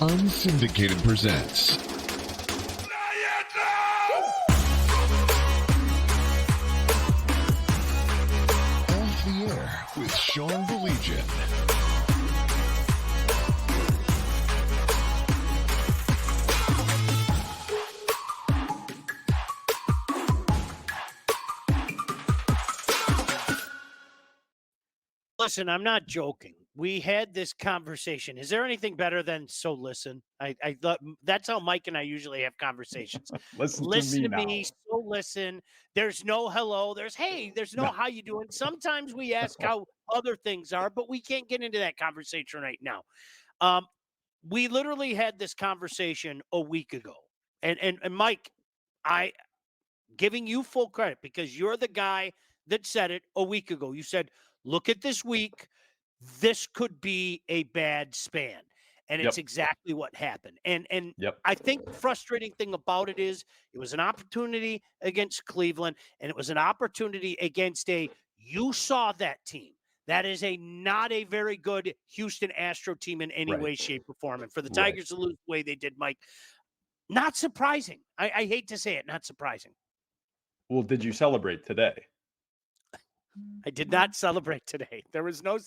Unsyndicated presents Off the Air with Sean Baligian. Listen, I'm not joking. We had this conversation. Is there anything better than so listen? I thought that's how Mike and I usually have conversations. Listen to me, so listen. There's no hello. There's hey. There's no how you doing. Sometimes we ask how other things are, but we can't get into that conversation right now. We literally had this conversation a week ago, and Mike, I giving you full credit because you're the guy that said it a week ago. You said, look at this week. This could be a bad span. And it's exactly what happened. And I think the frustrating thing about it is it was an opportunity against Cleveland, and it was an opportunity against you saw that team. That is not a very good Houston Astro team in any way, shape, or form. And for the Tigers to lose the way they did, Mike, not surprising. I hate to say it, not surprising. Well, did you celebrate today? I did not celebrate today. There was no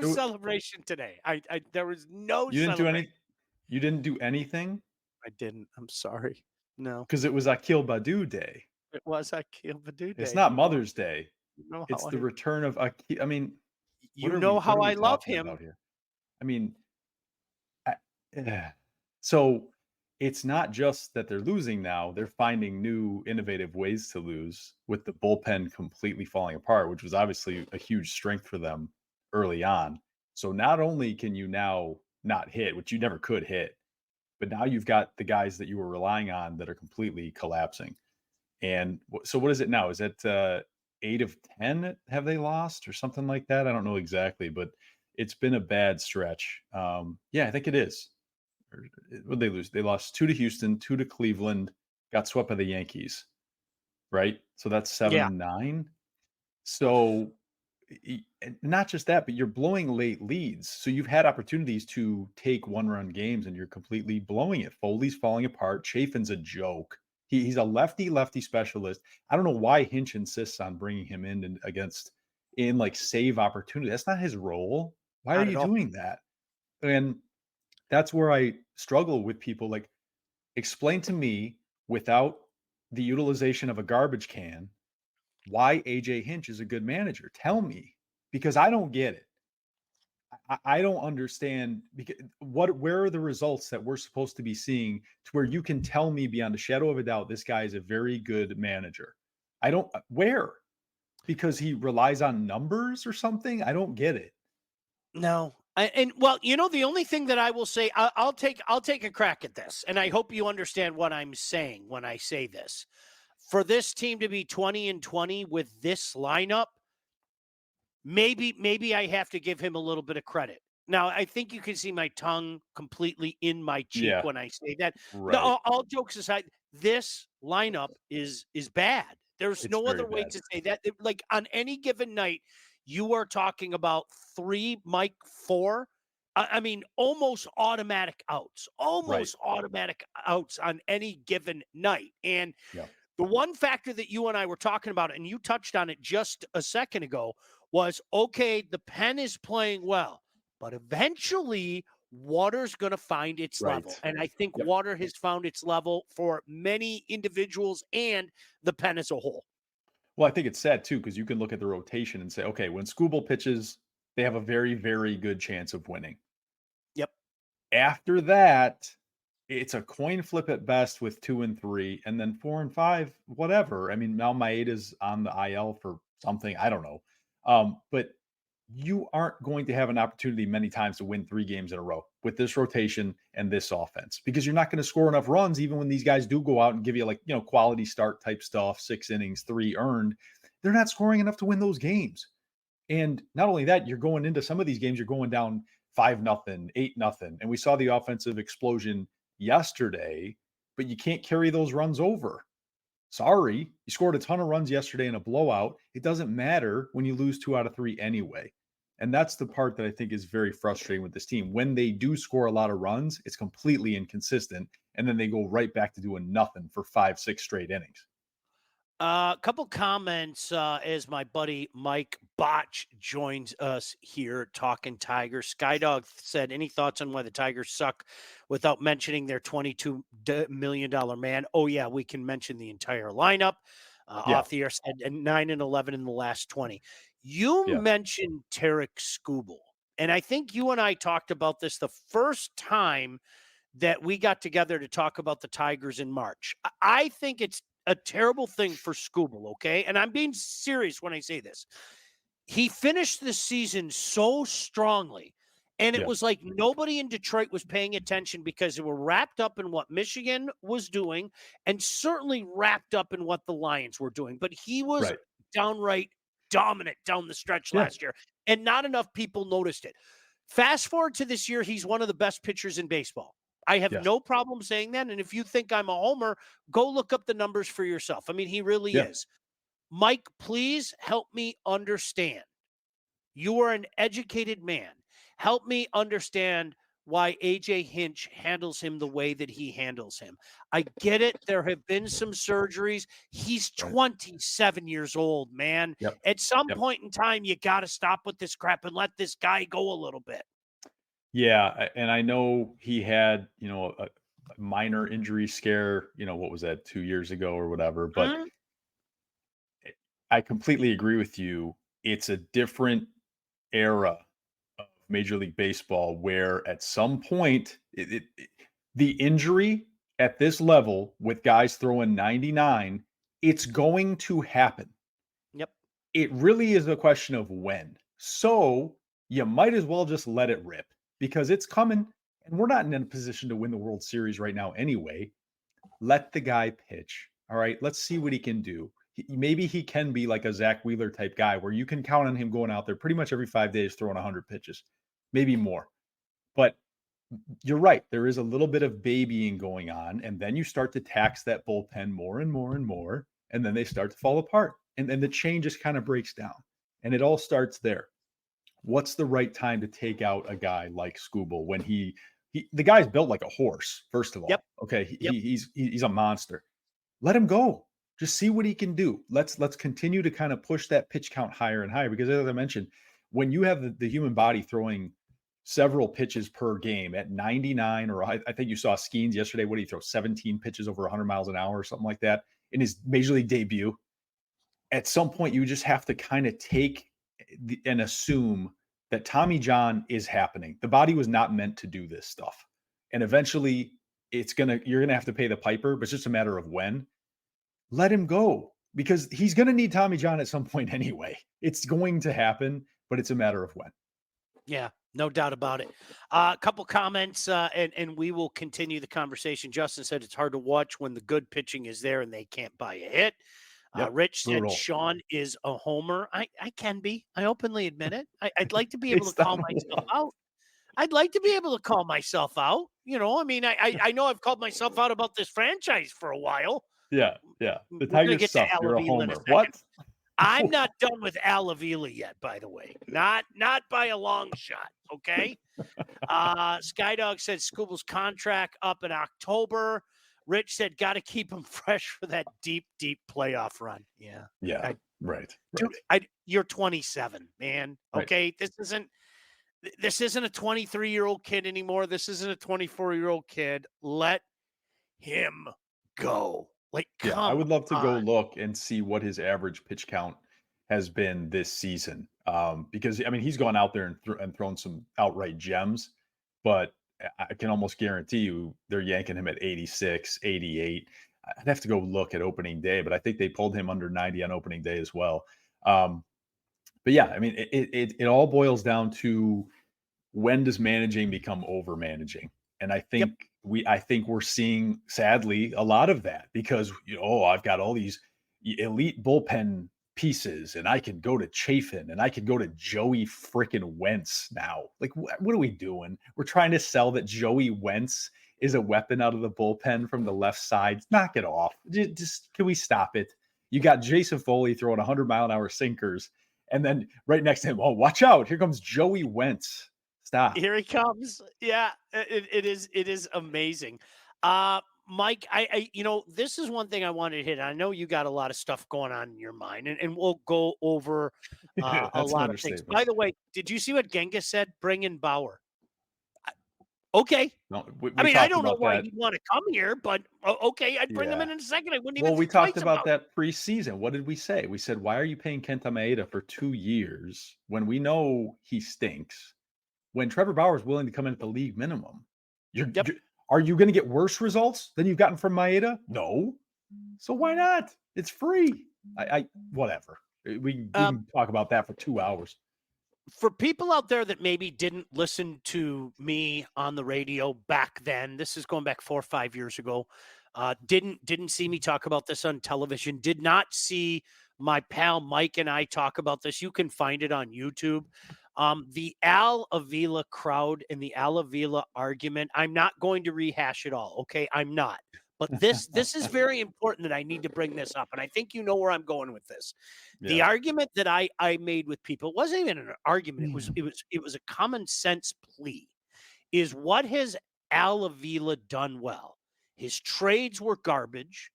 celebration today. There was no You didn't celebration. You didn't do anything? I didn't. I'm sorry. No. Because it was Akil Badu Day. It was Akil Badu Day. It's not Mother's Day. It's the return. return of Akil. I mean, how I love him. Here? I mean, so it's not just that they're losing now. They're finding new innovative ways to lose with the bullpen completely falling apart, which was obviously a huge strength for them early on. So not only can you now not hit, which you never could hit, but now you've got the guys that you were relying on that are completely collapsing. And so what is it now? Is it 8 of 10 have they lost or something like that? I don't know exactly, but it's been a bad stretch. I think it is. What did they lose? They lost 2 to Houston, 2 to Cleveland, got swept by the Yankees, right? So that's 7-9. So not just that, but you're blowing late leads. So you've had opportunities to take one-run games and you're completely blowing it. Foley's falling apart. Chafin's a joke. He's a lefty specialist. I don't know why Hinch insists on bringing him in save opportunity. That's not his role. Why are you doing that? And that's where I struggle with people. Like, explain to me without the utilization of a garbage can why AJ Hinch is a good manager. Tell me, because I don't get it. I don't understand where are the results that we're supposed to be seeing to where you can tell me beyond a shadow of a doubt this guy is a very good manager. Where? Because he relies on numbers or something? I don't get it. No. The only thing that I will say, I'll take a crack at this, and I hope you understand what I'm saying when I say this. For this team to be 20-20 with this lineup, maybe I have to give him a little bit of credit. Now, I think you can see my tongue completely in my cheek when I say that. Right. No, all jokes aside, this lineup is bad. It's no other way to say that. Like, on any given night, you are talking about 3, Mike, 4. I mean, almost automatic outs on any given night. And the one factor that you and I were talking about, and you touched on it just a second ago, was, okay, the pen is playing well, but eventually water's going to find its level. And I think water has found its level for many individuals and the pen as a whole. Well, I think it's sad too, because you can look at the rotation and say, okay, when Skubal pitches, they have a very, very good chance of winning. Yep. After that, it's a coin flip at best with 2 and 3, and then 4 and 5, whatever. I mean, now Maeda's on the IL for something. I don't know. But you aren't going to have an opportunity many times to win 3 games in a row with this rotation and this offense, because you're not going to score enough runs, even when these guys do go out and give you quality start type stuff, 6 innings, 3 earned. They're not scoring enough to win those games. And not only that, you're going into some of these games, you're going down 5-0, 8-0. And we saw the offensive explosion yesterday, but you can't carry those runs over. Sorry, you scored a ton of runs yesterday in a blowout. It doesn't matter when you lose 2 out of 3 anyway. And that's the part that I think is very frustrating with this team. When they do score a lot of runs, it's completely inconsistent. And then they go right back to doing nothing for 5-6 straight innings. A couple comments as my buddy Mike Botch joins us here talking Tigers. Skydog said, any thoughts on why the Tigers suck without mentioning their $22 million man? Oh, yeah, we can mention the entire lineup. Off the air said 9-11 in the last 20. You mentioned Tarek Skubal, and I think you and I talked about this the first time that we got together to talk about the Tigers in March. I think it's a terrible thing for Skubal, okay? And I'm being serious when I say this. He finished the season so strongly, and it was like nobody in Detroit was paying attention because they were wrapped up in what Michigan was doing and certainly wrapped up in what the Lions were doing. But he was downright dominant down the stretch last year, and not enough people noticed it. Fast forward to this year, he's one of the best pitchers in baseball. I have no problem saying that. And if you think I'm a homer, go look up the numbers for yourself. I mean, he really is. Mike, please help me understand. You are an educated man. Help me understand why AJ Hinch handles him the way that he handles him. I get it. There have been some surgeries. He's 27 years old, man. At some point in time, you got to stop with this crap and let this guy go a little bit. Yeah, and I know he had, a minor injury scare, what was that, 2 years ago or whatever, but I completely agree with you. It's a different era of Major League Baseball where at some point the injury at this level with guys throwing 99, it's going to happen. It really is a question of when. So you might as well just let it rip because it's coming and we're not in a position to win the World Series right now anyway. Let the guy pitch. All right. Let's see what he can do. Maybe he can be like a Zach Wheeler type guy where you can count on him going out there pretty much every 5 days throwing 100 pitches, maybe more. But you're right. There is a little bit of babying going on. And then you start to tax that bullpen more and more and more. And then they start to fall apart. And then the chain just kind of breaks down. And it all starts there. What's the right time to take out a guy like Skubal when the guy's built like a horse, first of all. Okay. He's a monster. Let him go. Just see what he can do. Let's continue to kind of push that pitch count higher and higher. Because as I mentioned, when you have the human body throwing several pitches per game at 99, or I think you saw Skeens yesterday. What did he throw? 17 pitches over 100 miles an hour or something like that in his major league debut. At some point, you just have to kind of take and assume that Tommy John is happening. The body was not meant to do this stuff. And eventually you're going to have to pay the piper, but it's just a matter of when. Let him go because he's going to need Tommy John at some point anyway. It's going to happen, but it's a matter of when. Yeah, no doubt about it. A couple comments, and we will continue the conversation. Justin said it's hard to watch when the good pitching is there and they can't buy a hit. Rich said Sean is a homer. I can be. I openly admit it. I'd like to be able to call myself out. I'd like to be able to call myself out. I mean, I know I've called myself out about this franchise for a while. Yeah. The Tigers suck. You're a homer. What? I'm not done with Avila yet, by the way. Not by a long shot, okay? Skydog said Skubal's contract up in October. Rich said, got to keep him fresh for that deep, deep playoff run. Yeah. Right. Dude, you're 27, man. Okay, this isn't a 23-year-old kid anymore. This isn't a 24-year-old kid. Let him go. I would love to go look and see what his average pitch count has been this season. Because I mean, he's gone out there and thrown some outright gems, but I can almost guarantee you they're yanking him at 86, 88. I'd have to go look at opening day, but I think they pulled him under 90 on opening day as well. But yeah, I mean, it all boils down to when does managing become over managing? And I think I think we're seeing, sadly, a lot of that because, I've got all these elite bullpen pieces and I can go to Chafin and I can go to Joey freaking Wentz now. Like, what are we doing? We're trying to sell that Joey Wentz is a weapon out of the bullpen from the left side. Knock it off. Just can we stop it? You got Jason Foley throwing 100-mile-an-hour sinkers And then right next to him, oh, watch out. Here comes Joey Wentz. Stop. Here he comes. Yeah, it is amazing. Mike, this is one thing I wanted to hit. I know you got a lot of stuff going on in your mind, and we'll go over a That's an lot of things. understatement. By the way, did you see what Genghis said? Bring in Bauer. Okay. No, I don't know why he'd want to come here, but okay, I'd bring him in Yeah. a second. I wouldn't Well, even we think talked twice about about it. that preseason. What did we say? We said, why are you paying Kenta Maeda for 2 years when we know he stinks? When Trevor Bauer is willing to come in at the league minimum, Yep. are you going to get worse results than you've gotten from Maeda? No. So why not? It's free. Whatever. We can talk about that for 2 hours. For people out there that maybe didn't listen to me on the radio back then, this is going back 4 or 5 years ago, didn't see me talk about this on television, did not see my pal Mike and I talk about this. You can find it on YouTube. The Al Avila crowd and the Al Avila argument, I'm not going to rehash it all, okay? I'm not. But this is very important that I need to bring this up, and I think you know where I'm going with this. Yeah. The argument that I made with people wasn't even an argument. It was a common sense plea. Is what has Al Avila done well? His trades were garbage.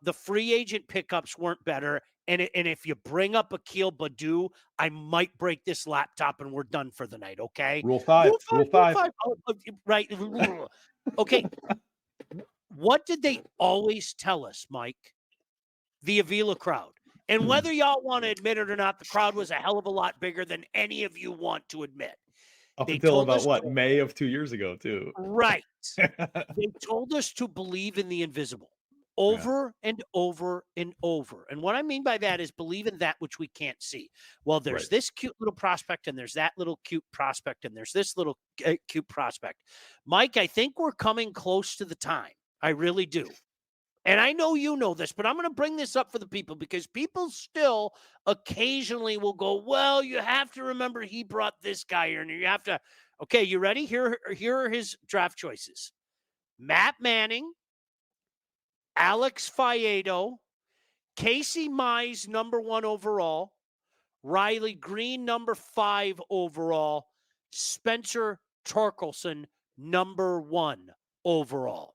The free agent pickups weren't better. And if you bring up Akil Badu, I might break this laptop and we're done for the night. Okay. Rule 5. Rule 5. Oh, right. Okay. What did they always tell us, Mike? The Avila crowd. And whether y'all want to admit it or not, the crowd was a hell of a lot bigger than any of you want to admit. Up They until told about us what, to- May of 2 years ago, too. Right. They told us to believe in the invisible over and over and over. And what I mean by that is believe in that which we can't see. Well, there's Right. this cute little prospect, and there's that little cute prospect, and there's this little cute prospect. Mike, I think we're coming close to the time. I really do. And I know you know this, but I'm going to bring this up for the people because people still occasionally will go, well, you have to remember he brought this guy here, and you have to. Okay, you ready? Here are his draft choices. Matt Manning, Alex Faedo, Casey Mize, number 1 overall, Riley Green, number 5 overall, Spencer Torkelson, number 1 overall.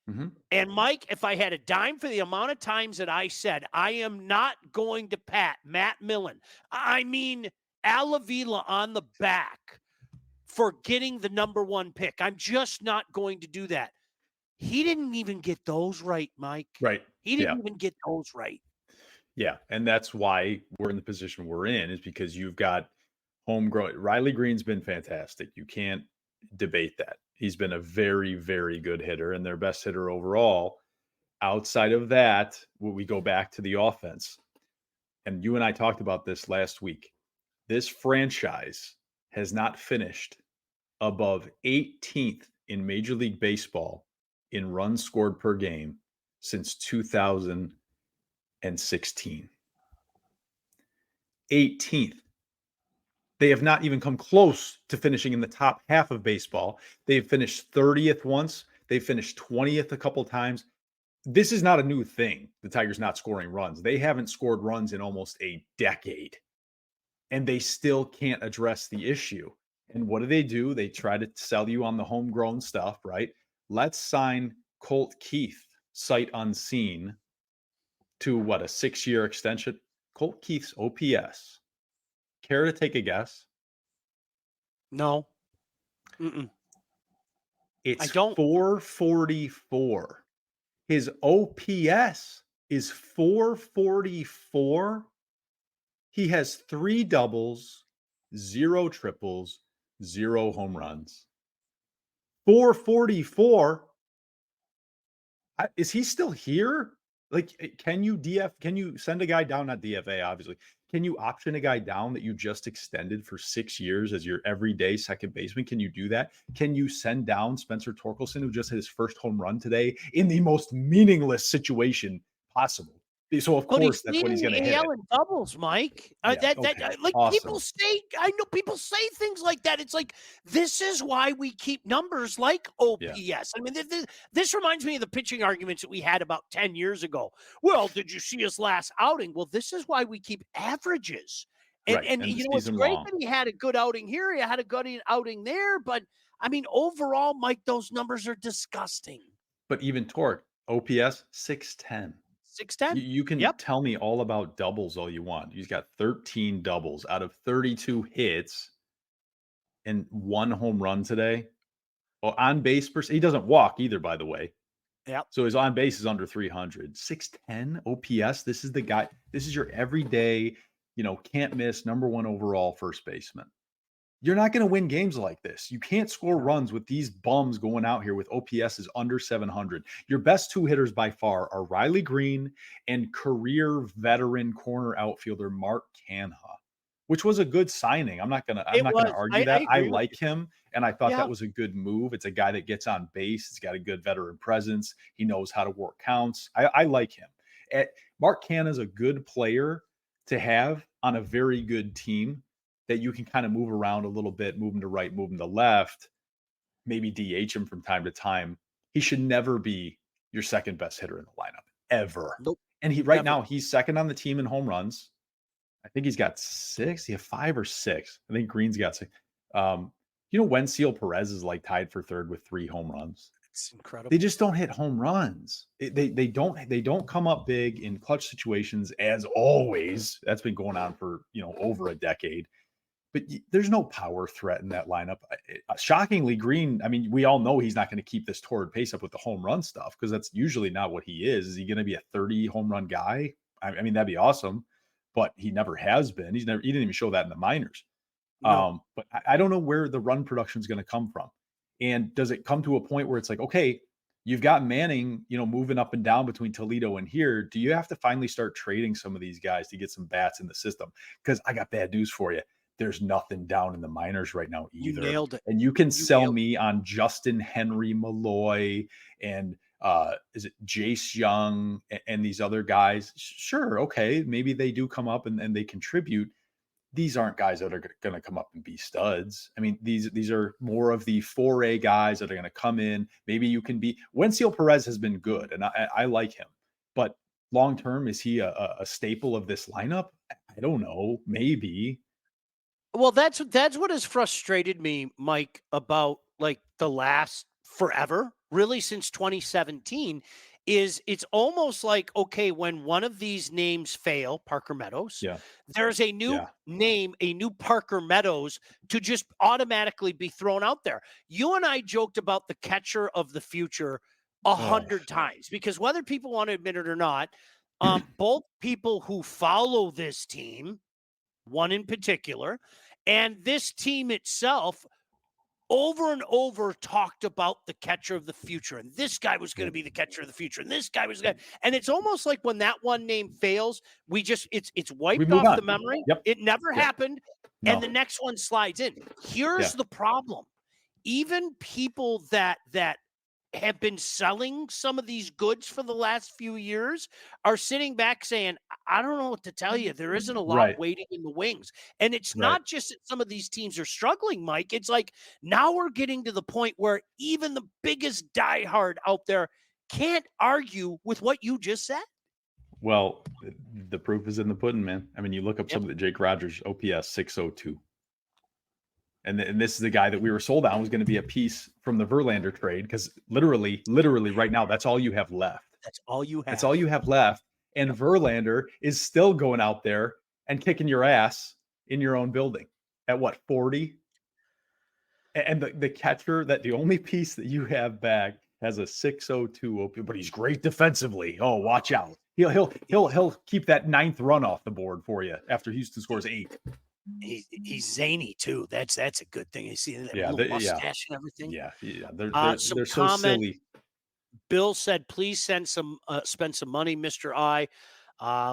Mm-hmm. And Mike, if I had a dime for the amount of times that I said, I am not going to pat Matt Millen, I mean Al Avila on the back for getting the number 1 pick. I'm just not going to do that. He didn't even get those right, Mike. Right. He didn't even get those right. Yeah. And that's why we're in the position we're in, is because you've got homegrown. Riley Green's been fantastic. You can't debate that. He's been a very, very good hitter and their best hitter overall. Outside of that, we go back to the offense. And you and I talked about this last week. This franchise has not finished above 18th in Major League Baseball in runs scored per game since 2016. 18th. They have not even come close to finishing in the top half of baseball. They've finished 30th once. They've finished 20th a couple times. This is not a new thing, the Tigers not scoring runs. They haven't scored runs in almost a decade, and they still can't address the issue. And what do? They try to sell you on the homegrown stuff, right? Let's sign Colt Keith, sight unseen, to what, a 6-year extension? Colt Keith's OPS. Care to take a guess? No. Mm-mm. It's I don't. 444. His OPS is 444. He has 3 doubles, 0 triples, 0 home runs. 444. Is he still here? Like, can you send a guy down? Not DFA, obviously. Can you option a guy down that you just extended for 6 years as your everyday second baseman? Can you do that? Can you send down Spencer Torkelson, who just hit his first home run today in the most meaningless situation possible? So of course that's what he's going to hit. In doubles, Mike. Okay. Awesome. People say, I know people say things like that. It's like, this is why we keep numbers like OPS. Yeah. I mean, this reminds me of the pitching arguments that we had about 10 years ago. Well, did you see his last outing? Well, this is why we keep averages. Right. And And the you know, it's season great long. that he had a good outing here. He had a good outing there. But I mean, overall, Mike, those numbers are disgusting. But even Torque, OPS 610. 6'10". You can Yep. tell me all about doubles all you want. He's got 13 doubles out of 32 hits and 1 home run today. Well, on base he doesn't walk either, by the way. Yep. So his on base is under 300. 610 OPS. This is the guy. This is your everyday, can't miss number 1 overall first baseman. You're not going to win games like this. You can't score runs with these bums going out here with OPS is under 700. Your best 2 hitters by far are Riley Green and career veteran corner outfielder Mark Canha, which was a good signing. I'm not gonna It was. argue I that. I agree with like you. him, and I thought Yeah. that was a good move. It's a guy that gets on base. He's got a good veteran presence. He knows how to work counts. I like him. Mark Canha is a good player to have on a very good team that you can kind of move around a little bit, move him to right, move him to left, maybe DH him from time to time. He should never be your second best hitter in the lineup ever. Nope. And right Ever. now he's second on the team in home runs. I think he's got 6. He has 5 or 6. I think Green's got 6. Wensiel Perez is like tied for third with 3 home runs. It's incredible. They just don't hit home runs. They don't come up big in clutch situations as always. That's been going on for over a decade. But there's no power threat in that lineup. Shockingly, Green, I mean, we all know he's not going to keep this torrid pace up with the home run stuff because that's usually not what he is. Is he going to be a 30 home run guy? I mean, that'd be awesome, but he never has been. He didn't even show that in the minors. No. But I don't know where the run production is going to come from. And does it come to a point where it's like, okay, you've got Manning, moving up and down between Toledo and here. Do you have to finally start trading some of these guys to get some bats in the system? Because I got bad news for you. There's nothing down in the minors right now either. You nailed it. And you can sell me on Justin Henry Malloy and is it Jace Young and these other guys? Sure, okay, maybe they do come up and they contribute. These aren't guys that are going to come up and be studs. I mean, these are more of the 4A guys that are going to come in. Maybe you can be. Wensiel Perez has been good, and I like him. But long term, is he a staple of this lineup? I don't know. Maybe. Well, that's what has frustrated me, Mike, about like the last forever, really since 2017, is it's almost like, okay, when one of these names fail, Parker Meadows, there's a new name, a new Parker Meadows to just automatically be thrown out there. You and I joked about the catcher of the future 100 times because whether people want to admit it or not, both people who follow this team, one in particular, and this team itself over and over talked about the catcher of the future. And this guy was going to be the catcher of the future. And this guy was going to, and it's almost like when that one name fails, it's wiped off the memory. Yep. It never happened. No. And the next one slides in. Here's the problem. Even people that have been selling some of these goods for the last few years are sitting back saying, I don't know what to tell you. There isn't a lot waiting in the wings. And it's not just that some of these teams are struggling, Mike. It's like now we're getting to the point where even the biggest diehard out there can't argue with what you just said. Well, the proof is in the pudding, man. I mean, you look up some of the Jake Rogers OPS 602. And this is the guy that we were sold on was going to be a piece from the Verlander trade because literally right now, that's all you have left. That's all you have. That's all you have left. And Verlander is still going out there and kicking your ass in your own building at what, 40? And the catcher, that the only piece that you have back has a 602 OPS, but he's great defensively. Oh, watch out. He'll keep that 9th run off the board for you after Houston scores 8. He's zany too. That's a good thing. You see that little mustache and everything. Yeah. They're so silly. Bill said, "Please spend some money, Mr. I.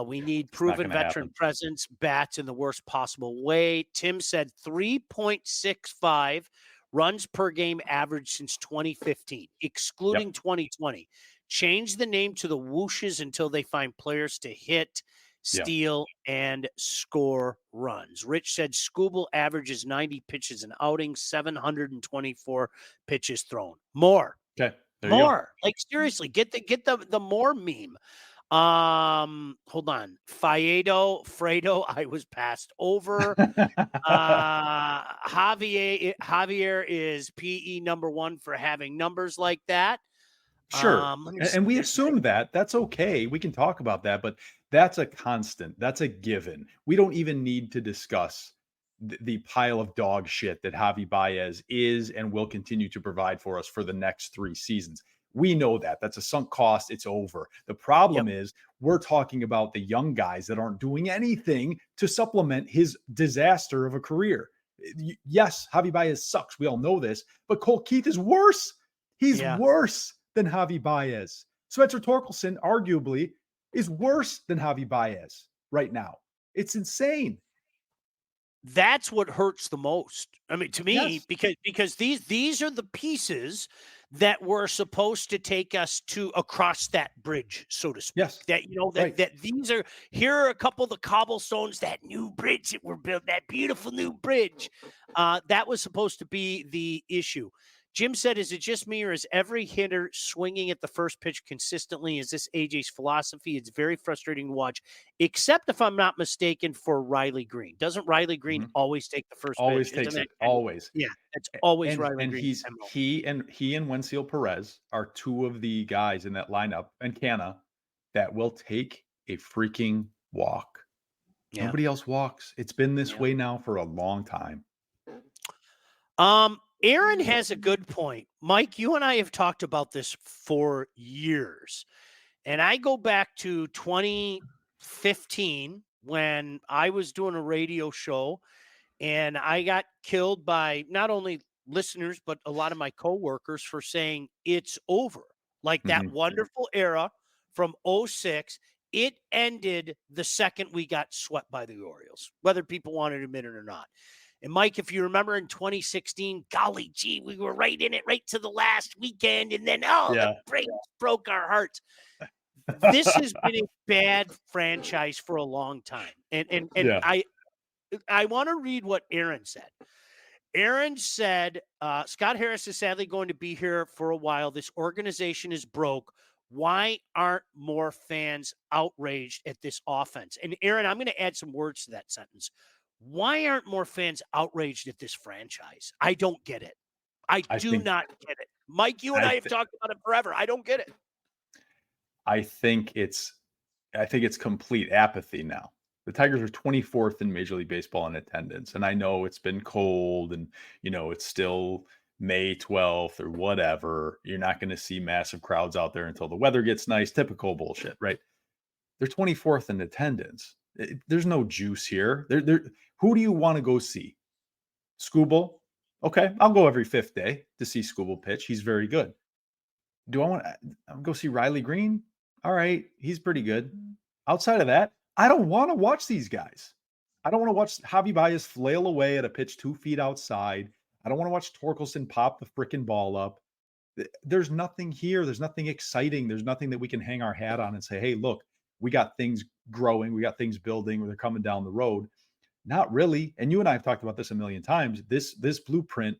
We need proven veteran presence, bats in the worst possible way." Tim said 3.65 runs per game average since 2015, excluding 2020. Change the name to the Whooshes until they find players to hit, steal, and score runs. Rich said Skubal averages 90 pitches an outing, 724 pitches thrown. More. Okay. More. Like seriously, get the more meme. Hold on. Fredo, I was passed over. Javier is PE #1 for having numbers like that. Sure. Let me And we see. assume that. That's okay. We can talk about that, but that's a constant. That's a given. We don't even need to discuss the pile of dog shit that Javi Baez is and will continue to provide for us for the next 3 seasons. We know that. That's a sunk cost. It's over. The problem is we're talking about the young guys that aren't doing anything to supplement his disaster of a career. Yes, Javi Baez sucks. We all know this, but Cole Keith is worse. He's worse than Javi Baez. Spencer Torkelson, arguably, is worse than Javi Baez right now. It's insane. That's what hurts the most. I mean, to me, Yes. because these are the pieces that were supposed to take us to across that bridge, so to speak. Yes. That that these are here are a couple of the cobblestones, that new bridge that were built, that beautiful new bridge. That was supposed to be the issue. Jim said, is it just me or is every hitter swinging at the first pitch consistently? Is this AJ's philosophy? It's very frustrating to watch, except if I'm not mistaken for Riley Green. Doesn't Riley Green always take the first Always pitch? takes it. Always. Yeah, it's always Riley And Green. he and Wenceel Perez are 2 of the guys in that lineup, and Canna, that will take a freaking walk. Yeah. Nobody else walks. It's been this way now for a long time. Aaron has a good point. Mike, you and I have talked about this for years. And I go back to 2015 when I was doing a radio show and I got killed by not only listeners, but a lot of my coworkers for saying it's over. Like that wonderful era from 06, it ended the second we got swept by the Orioles, whether people wanted to admit it or not. And Mike, if you remember in 2016, golly gee, we were right in it right to the last weekend. And then, the Braves broke our hearts. This has been a bad franchise for a long time. And I want to read what Aaron said. Aaron said, Scott Harris is sadly going to be here for a while. This organization is broke. Why aren't more fans outraged at this offense? And Aaron, I'm going to add some words to that sentence. Why aren't more fans outraged at this franchise? I don't get it. I do not get it. Mike, you and I have talked about it forever. I don't get it. I think it's complete apathy now. The Tigers are 24th in Major League Baseball in attendance. And I know it's been cold and, it's still May 12th or whatever. You're not going to see massive crowds out there until the weather gets nice. Typical bullshit, right? They're 24th in attendance. There's no juice here. Who do you want to go see? Skubal? Okay, I'll go every 5th day to see Skubal pitch. He's very good. Do I want to go see Riley Green? All right, he's pretty good. Outside of that, I don't want to watch these guys. I don't want to watch Javi Baez flail away at a pitch 2 feet outside. I don't want to watch Torkelson pop the freaking ball up. There's nothing here. There's nothing exciting. There's nothing that we can hang our hat on and say, hey, look, we got things growing. We got things building. They're coming down the road. Not really. And you and I have talked about this a million times. This blueprint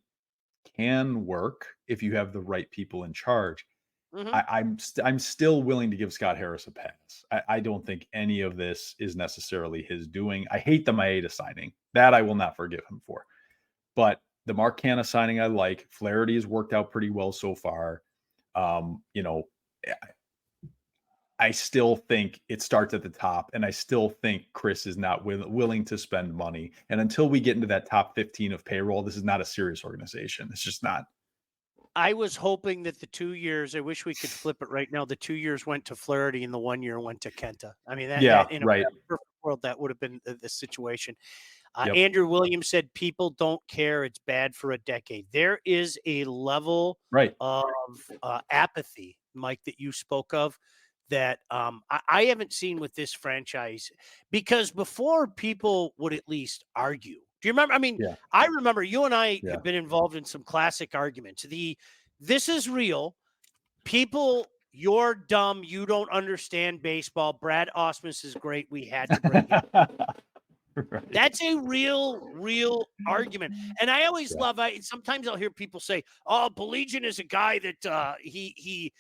can work if you have the right people in charge. I'm still willing to give Scott Harris a pass. I don't think any of this is necessarily his doing. I hate the Maeda signing. That I will not forgive him for. But the Mark Canha signing I like. Flaherty has worked out pretty well so far. I still think it starts at the top, and I still think Chris is not willing to spend money. And until we get into that top 15 of payroll, this is not a serious organization. It's just not. I was hoping that the 2 years, I wish we could flip it right now. The 2 years went to Flaherty and the 1 year went to Kenta. I mean, that in a perfect world, that would have been the situation. Andrew Williams said, people don't care. It's bad for a decade. There is a level of apathy, Mike, that you spoke of that I haven't seen with this franchise, because before people would at least argue. Do you remember? I mean, I remember you and I have been involved in some classic arguments. This is real. People, you're dumb. You don't understand baseball. Brad Ausmus is great. We had to bring him. Right. That's a real argument. And I always Yeah. love, sometimes I'll hear people say, oh, Baligian is a guy that he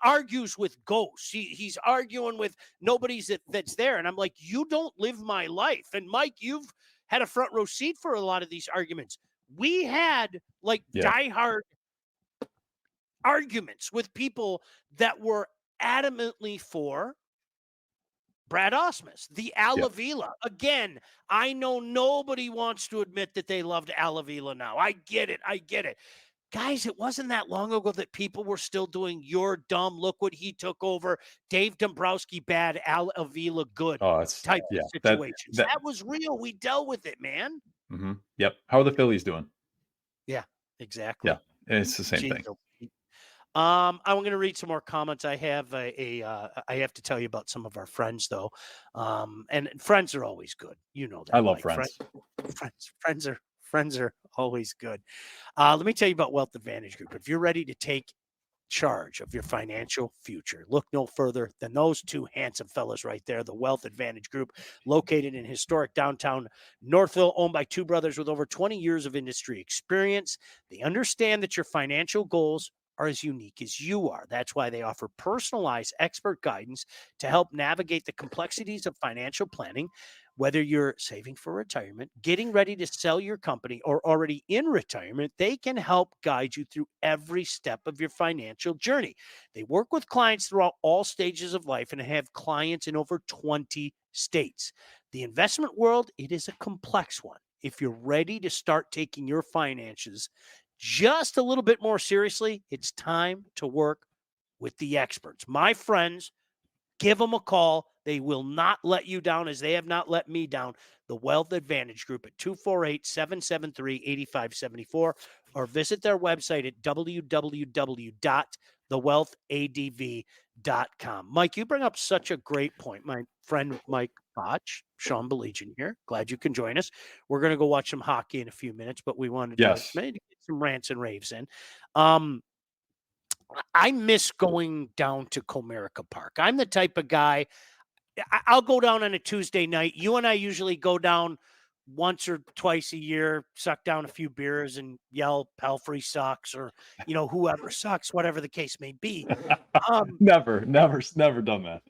argues with ghosts. He's arguing with nobody's that's there. And I'm like, you don't live my life. And Mike, you've had a front row seat for a lot of these arguments. We had like Yeah. diehard arguments with people that were adamantly for Brad Osmus, the Avila. Again, I know nobody wants to admit that they loved Avila now. I get it. Guys, it wasn't that long ago that people were still doing "you're dumb, look what he took over," Dave Dombrowski bad, Avila good Oh, it's type yeah. of situations. That That was real. We dealt with it, man. Yep. How are the Phillies doing? Yeah, exactly. Yeah, it's the same Jeez, thing. I'm going to read some more comments. I have I have to tell you about some of our friends though. And friends are always good. You know that. I love Mike. friends. Friends are always good. Let me tell you about Wealth Advantage Group. If you're ready to take charge of your financial future, look no further than those two handsome fellas right there, the Wealth Advantage Group, located in historic downtown Northville, owned by two brothers with over 20 years of industry experience. They understand that your financial goals are as unique as you are. That's why they offer personalized expert guidance to help navigate the complexities of financial planning. Whether you're saving for retirement, getting ready to sell your company, or already in retirement, they can help guide you through every step of your financial journey. They work with clients throughout all stages of life and have clients in over 20 states. The investment world, it is a complex one. If you're ready to start taking your finances just a little bit more seriously, it's time to work with the experts. My friends, give them a call. They will not let you down, as they have not let me down. The Wealth Advantage Group at 248-773-8574, or visit their website at www.thewealthadv.com. Mike, you bring up such a great point. My friend Mike Boch, Sean Baligian here. Glad you can join us. We're going to go watch some hockey in a few minutes, but we wanted to Yes. maybe get some rants and raves in. I miss going down to Comerica Park. I'm the type of guy, I'll go down on a Tuesday night. You and I usually go down once or twice a year, suck down a few beers and yell Pelfrey sucks, or, whoever sucks, whatever the case may be. Never done that.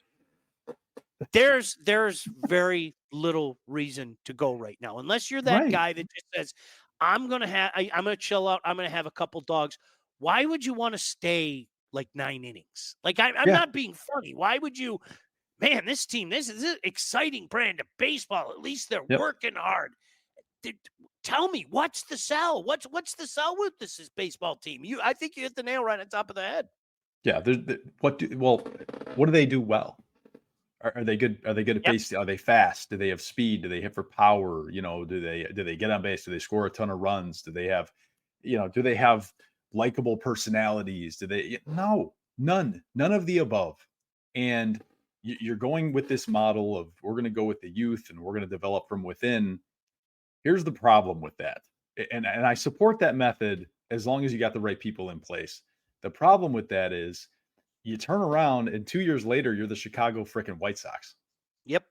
There's very little reason to go right now, unless you're that guy that just says, I'm going to chill out. I'm going to have a couple dogs. Why would you want to stay like 9 innings? Like I'm not being funny. Why would you, man, this team, this is an exciting brand of baseball. At least they're working hard. Tell me, what's the sell? What's the sell with this baseball team? I think you hit the nail right on top of the head. Yeah. What do they do well? Are they good? Are they good at base? Are they fast? Do they have speed? Do they hit for power? Do they get on base? Do they score a ton of runs? Do they have, do they have likable personalities? Do they? No, none of the above. And you're going with this model of, we're going to go with the youth and we're going to develop from within. Here's the problem with that. And I support that method as long as you got the right people in place. The problem with that is, you turn around and 2 years later, you're the Chicago freaking White Sox. Yep.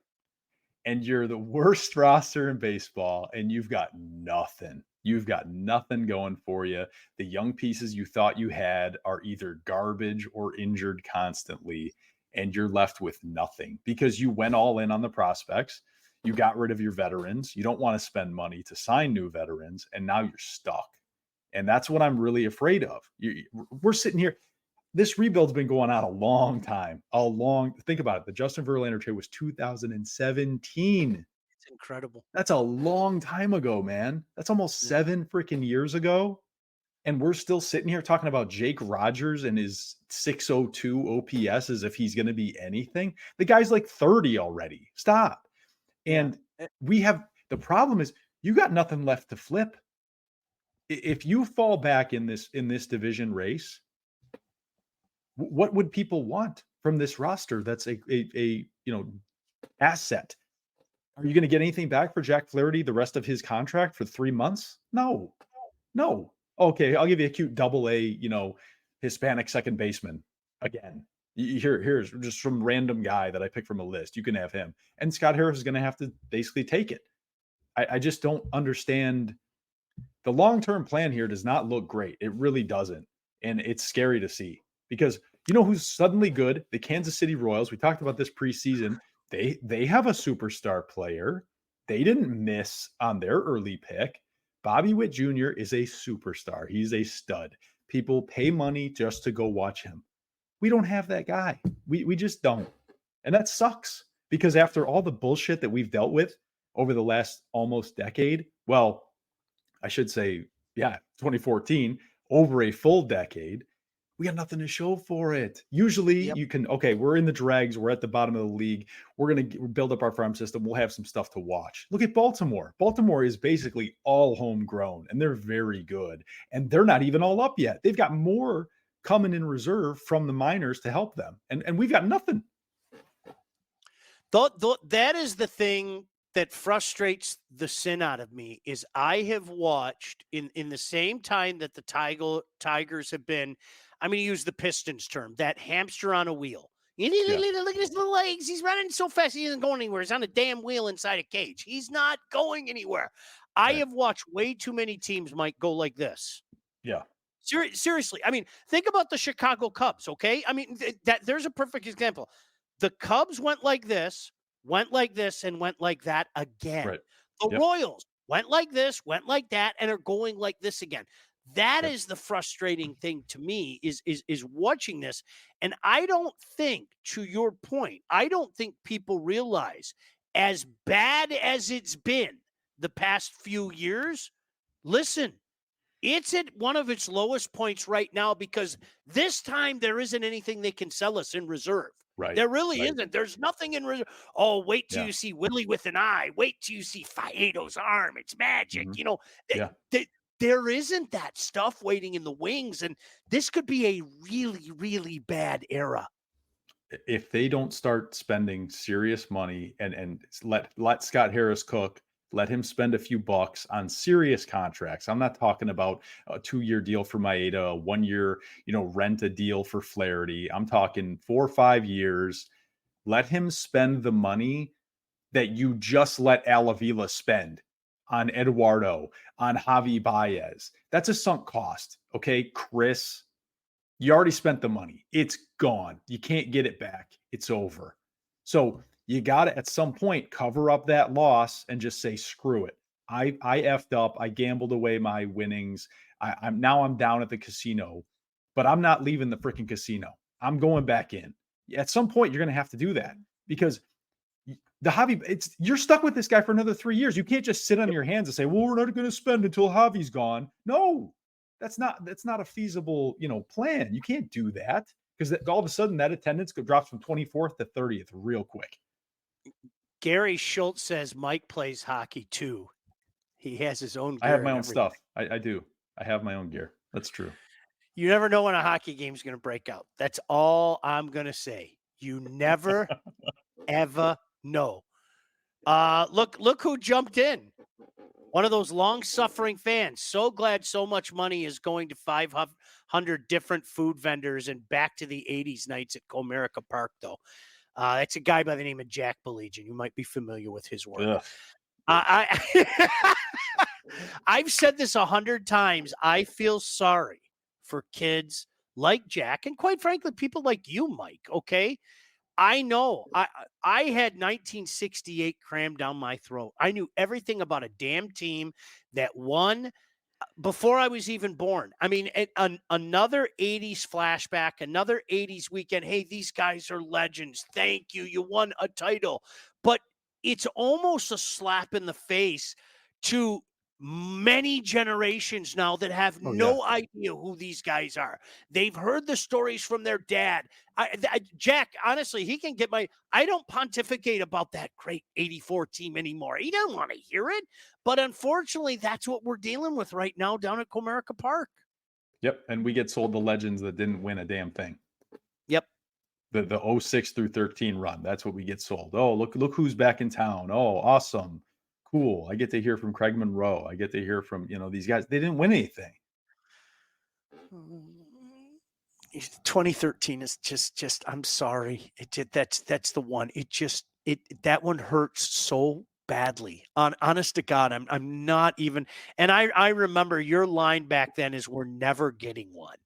And you're the worst roster in baseball, and you've got nothing. You've got nothing going for you. The young pieces you thought you had are either garbage or injured constantly, and you're left with nothing because you went all in on the prospects. You got rid of your veterans. You don't want to spend money to sign new veterans, and now you're stuck. And that's what I'm really afraid of. We're sitting here. This rebuild's been going on a long time. Think about it. The Justin Verlander trade was 2017. It's incredible. That's a long time ago, man. That's almost 7 freaking years ago. And we're still sitting here talking about Jake Rogers and his 602 OPS as if he's going to be anything. The guy's like 30 already. Stop. And the problem is, you got nothing left to flip. If you fall back in this division race, what would people want from this roster? That's a asset. Are you going to get anything back for Jack Flaherty the rest of his contract for 3 months? No. Okay, I'll give you a cute double-A, Hispanic second baseman again. Here's just some random guy that I picked from a list. You can have him. And Scott Harris is going to have to basically take it. I just don't understand. The long-term plan here does not look great. It really doesn't. And it's scary to see because you know who's suddenly good? The Kansas City Royals. We talked about this preseason. They have a superstar player. They didn't miss on their early pick. Bobby Witt Jr. is a superstar. He's a stud. People pay money just to go watch him. We don't have that guy. We just don't. And that sucks because after all the bullshit that we've dealt with over the last almost decade, well, I should say, yeah, 2014, over a full decade, we got nothing to show for it. Usually Yep. you can, okay, we're in the dregs, we're at the bottom of the league, we're going to build up our farm system, we'll have some stuff to watch. Look at Baltimore. Baltimore is basically all homegrown, and they're very good. And they're not even all up yet. They've got more coming in reserve from the minors to help them. And we've got nothing. That is the thing that frustrates the sin out of me is I have watched in the same time that the Tigers have been, I'm going to use the Pistons term, that hamster on a wheel. Yeah. Look at his little legs. He's running so fast. He isn't going anywhere. He's on a damn wheel inside a cage. He's not going anywhere. I Right. have watched way too many teams, Mike, go like this. Yeah. Seriously. I mean, think about the Chicago Cubs, okay? I mean, there's a perfect example. The Cubs went like this, and went like that again. Right. The Yep. Royals went like this, went like that, and are going like this again. That Yep. is the frustrating thing to me is watching this. And I don't think, to your point, I don't think people realize as bad as it's been the past few years, listen, it's at one of its lowest points right now because this time there isn't anything they can sell us in reserve. Right. There really Right. isn't. There's nothing in reserve. Oh, wait till Yeah. you see Willie with an eye. Wait till you see Fiedo's arm. It's magic. Mhm. You know, Yeah. there isn't that stuff waiting in the wings. And this could be a really, really bad era. If they don't start spending serious money and let Scott Harris cook, let him spend a few bucks on serious contracts. I'm not talking about a 2-year deal for Maeda, a 1-year, rent a deal for Flaherty. I'm talking 4 or 5 years. Let him spend the money that you just let Avila spend on Eduardo, on Javi Baez. That's a sunk cost. Okay, Chris, you already spent the money. It's gone. You can't get it back. It's over. So you got to, at some point, cover up that loss and just say, screw it. I effed up. I gambled away my winnings. I'm down at the casino, but I'm not leaving the freaking casino. I'm going back in. At some point, you're going to have to do that because you're stuck with this guy for another 3 years. You can't just sit on your hands and say, well, we're not going to spend until Javi's gone. No, that's not a feasible, plan. You can't do that because all of a sudden that attendance drops from 24th to 30th real quick. Gary Schultz says Mike plays hockey too. He has his own gear. I have my own stuff. I do. I have my own gear. That's true. You never know when a hockey game is going to break out. That's all I'm going to say. You never, ever know. Look who jumped in. One of those long-suffering fans. So glad so much money is going to 500 different food vendors and back to the 80s nights at Comerica Park, though. That's a guy by the name of Jack Baligian. You might be familiar with his work. I've said this 100 times. I feel sorry for kids like Jack and, quite frankly, people like you, Mike, okay? I know. I had 1968 crammed down my throat. I knew everything about a damn team that won before I was even born. I mean, another 80s flashback, another 80s weekend. Hey, these guys are legends. Thank you. You won a title. But it's almost a slap in the face to many generations now that have no idea who these guys are. They've heard the stories from their dad. Jack, honestly, he can get I don't pontificate about that great 84 team anymore. He doesn't want to hear it. But unfortunately, that's what we're dealing with right now down at Comerica Park. Yep. And we get sold the legends that didn't win a damn thing. Yep. The 06 through 13 run. That's what we get sold. Oh, look who's back in town. Oh, awesome. Cool. I get to hear from Craig Monroe. I get to hear from, these guys. They didn't win anything. 2013 is just I'm sorry. That's the one. That one hurts so badly. Honest to God, I'm not even. And I remember your line back then is, "We're never getting one."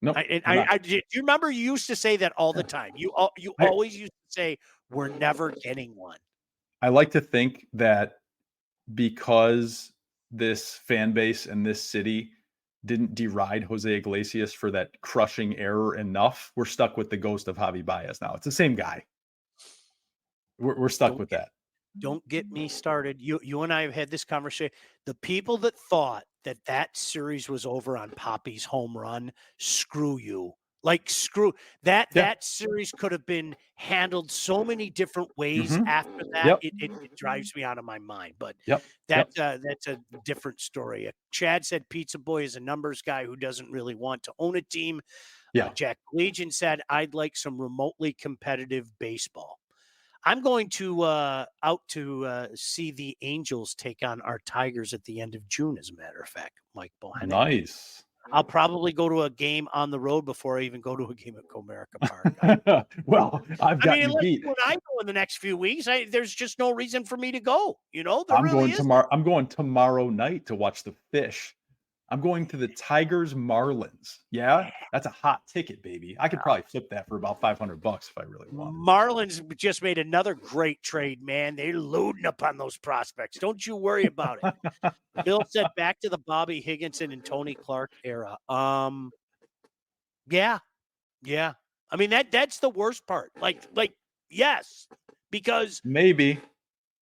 Nope, we're not. Do you remember you used to say that all the time? You I always used to say, "We're never getting one." I like to think that because this fan base and this city didn't deride Jose Iglesias for that crushing error enough, we're stuck with the ghost of Javi Baez now. It's the same guy. We're stuck Don't with that. Don't get me started. You and I have had this conversation. The people that thought that series was over on Poppy's home run, screw you. Like screw that Yeah. that series could have been handled so many different ways Mhm. after that. Yep. It drives me out of my mind. But Yep. Yep. that's a different story. Chad said Pizza Boy is a numbers guy who doesn't really want to own a team. Yeah. Jack Legion said, I'd like some remotely competitive baseball. I'm going to out to see the Angels take on our Tigers at the end of June, as a matter of fact, Mike Bochenek. Nice. I'll probably go to a game on the road before I even go to a game at Comerica Park. Well, I've got you Unless beat. when I go in the next few weeks, there's just no reason for me to go. There I'm really going is. tomorrow. I'm going tomorrow night to watch the Fish. I'm going to the Tigers Marlins. Yeah, that's a hot ticket, baby. I could probably flip that for about $500 if I really wanted. Marlins just made another great trade, man. They're loading up on those prospects. Don't you worry about it. Bill said back to the Bobby Higginson and Tony Clark era. Yeah. Yeah. I mean, that's the worst part. Yes, because Maybe.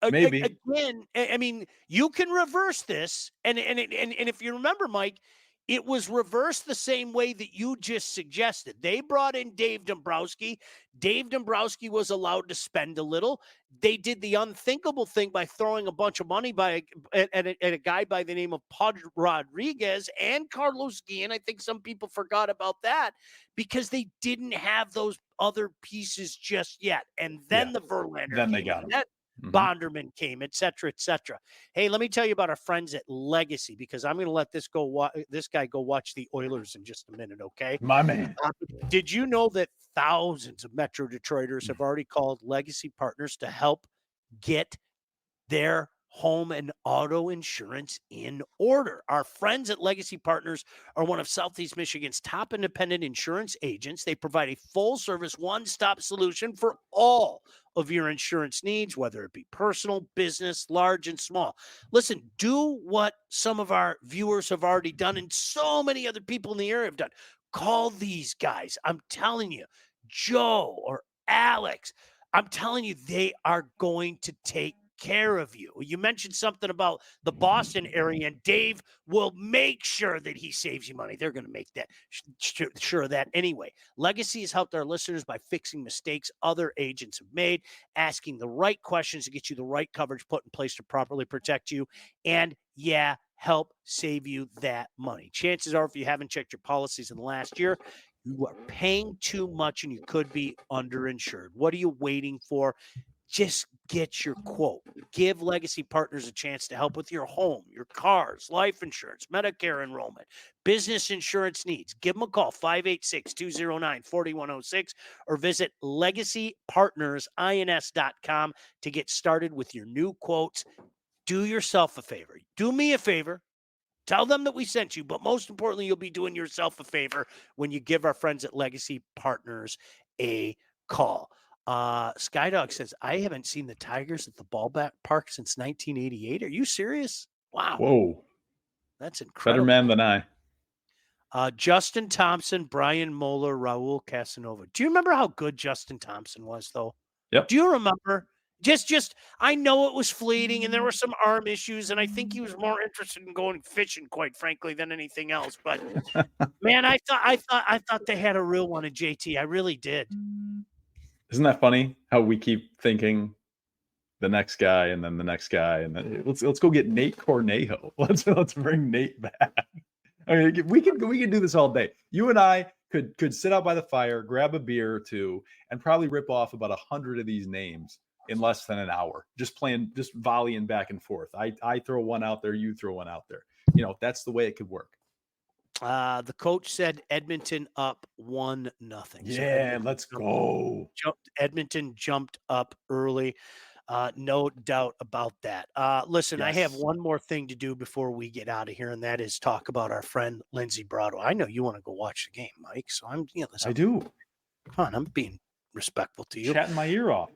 again, I mean, you can reverse this, and if you remember, Mike, it was reversed the same way that you just suggested. They brought in Dave Dombrowski. Dave Dombrowski was allowed to spend a little. They did the unthinkable thing by throwing a bunch of money at a guy by the name of Pudge Rodriguez and Carlos Guillen. I think some people forgot about that because they didn't have those other pieces just yet. And then the Verlander Then they came got in. him. Bonderman came, et cetera, et cetera. Hey, let me tell you about our friends at Legacy, because I'm going to let this guy go watch the Oilers in just a minute, okay? My man. Did you know that thousands of Metro Detroiters have already called Legacy Partners to help get their home and auto insurance in order? Our friends at Legacy Partners are one of Southeast Michigan's top independent insurance agents. They provide a full-service, one-stop solution for all of your insurance needs, whether it be personal, business, large, and small. Listen, do what some of our viewers have already done and so many other people in the area have done. Call these guys. I'm telling you, Joe or Alex, I'm telling you, they are going to take care of you. You mentioned something about the Boston area, and Dave will make sure that he saves you money. They're going to make that sure of that anyway. Legacy has helped our listeners by fixing mistakes other agents have made, asking the right questions to get you the right coverage put in place to properly protect you, and help save you that money. Chances are, if you haven't checked your policies in the last year, you are paying too much and you could be underinsured. What are you waiting for? Just get your quote. Give Legacy Partners a chance to help with your home, your cars, life insurance, Medicare enrollment, business insurance needs. Give them a call, 586-209-4106, or visit legacypartnersins.com to get started with your new quotes. Do yourself a favor. Do me a favor. Tell them that we sent you, but most importantly, you'll be doing yourself a favor when you give our friends at Legacy Partners a call. Skydog says, I haven't seen the Tigers at the ballpark park since 1988. Are you serious? Wow. Whoa. That's incredible. Better man than I. Justin Thompson, Brian Moeller, Raul Casanova. Do you remember how good Justin Thompson was, though? Yep. Do you remember? Just I know it was fleeting and there were some arm issues, and I think he was more interested in going fishing, quite frankly, than anything else. But man, I thought they had a real one in JT. I really did. Isn't that funny how we keep thinking the next guy and then the next guy, and then let's go get Nate Cornejo. Let's bring Nate back. I mean, we can do this all day. You and I could sit out by the fire, grab a beer or two, and probably rip off about 100 of these names in less than an hour, just volleying back and forth. I throw one out there, you throw one out there. That's the way it could work. The coach said Edmonton up 1-0. Yeah, let's go. Edmonton jumped up early. No doubt about that. Listen, I have Yes. one more thing to do before we get out of here, and that is talk about our friend Lindsey Broadwell. I know you want to go watch the game, Mike. So I do. Come on, I'm being respectful to you. Chatting my ear off.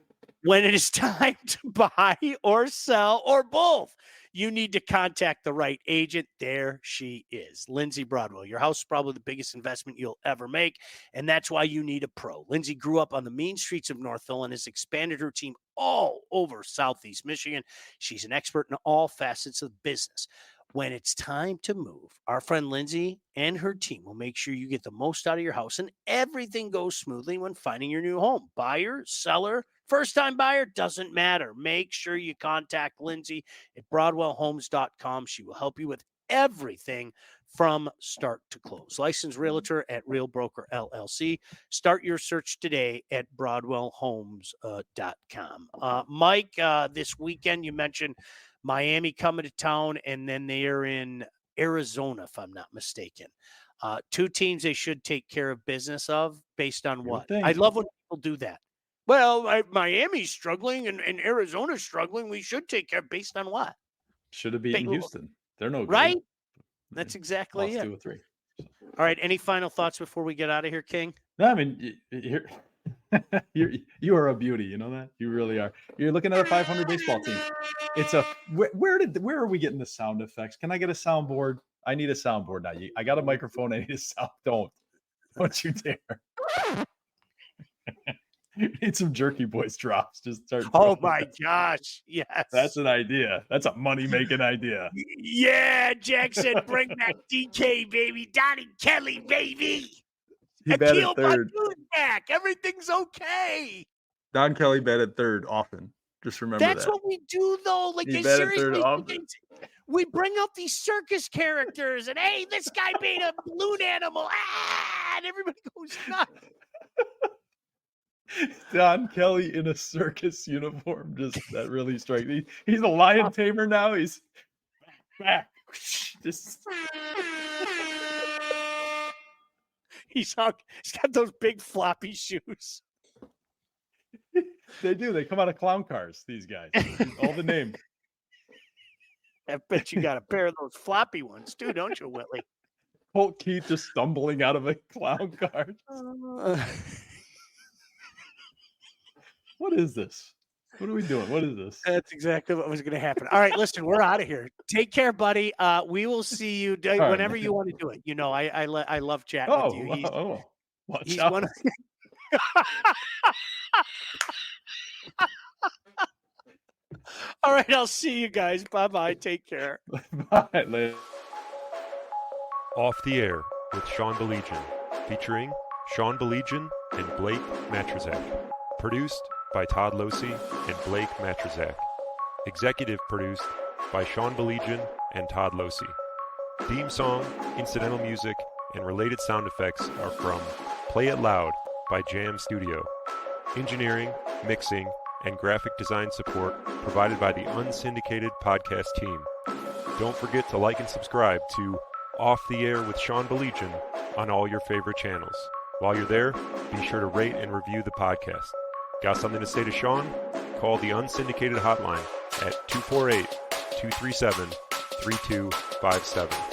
When it is time to buy or sell or both, you need to contact the right agent. There she is, Lindsey Broadwell. Your house is probably the biggest investment you'll ever make, and that's why you need a pro. Lindsey grew up on the mean streets of Northville and has expanded her team all over Southeast Michigan. She's an expert in all facets of business. When it's time to move, our friend Lindsey and her team will make sure you get the most out of your house and everything goes smoothly when finding your new home. Buyer, seller, first-time buyer, doesn't matter. Make sure you contact Lindsey at BroadwellHomes.com. She will help you with everything from start to close. Licensed realtor at Real Broker LLC. Start your search today at BroadwellHomes.com. Mike, this weekend you mentioned Miami coming to town, and then they are in Arizona, if I'm not mistaken. Two teams they should take care of business of based on what? I love when people do that. Well, Miami's struggling and Arizona's struggling. We should take care based on what? Should have beaten Houston. They're no good. Right? That's exactly it. 2-3. All right. Any final thoughts before we get out of here, King? No, I mean, you are a beauty. You know that? You really are. You're looking at a 500 baseball team. It's a where are we getting the sound effects? Can I get a soundboard? I need a soundboard now. I got a microphone. I need a sound. Don't you dare. Need some Jerky Boys drops. Just start. Oh my gosh. Yes. That's an idea. That's a money-making idea. Yeah, Jackson, bring back DK, baby. Donnie Kelly, baby. He batted third. Back. Everything's okay. Don Kelly batted third often. Just remember That's what we do, though. Like, he batted third seriously, often. we bring out these circus characters, and hey, this guy made a balloon animal, and everybody goes nuts. Don Kelly in a circus uniform, just that really strikes me. He's a lion tamer now. He's back. Just he's got those big floppy shoes. They do. They come out of clown cars. These guys, all the names. I bet you got a pair of those floppy ones too, don't you, Whitley? Colt Keith just stumbling out of a clown car. What is this? What are we doing? What is this? That's exactly what was going to happen. All right, listen, we're out of here. Take care, buddy. We will see you whenever you want to do it. You know, I love chatting with you. He's one of All right, I'll see you guys. Bye-bye. Take care. Bye, later. Off the Air with Sean Baligian, featuring Sean Baligian and Blake Matrazak. Produced by Todd Losey and Blake Matrazak. Executive produced by Sean Baligian and Todd Losey. Theme song, incidental music, and related sound effects are from Play It Loud by Jam Studio. Engineering, mixing, and graphic design support provided by the unsyndicated podcast team. Don't forget to like and subscribe to Off the Air with Sean Baligian on all your favorite channels. While you're there, be sure to rate and review the podcast. Got something to say to Sean? Call the unsyndicated hotline at 248-237-3257.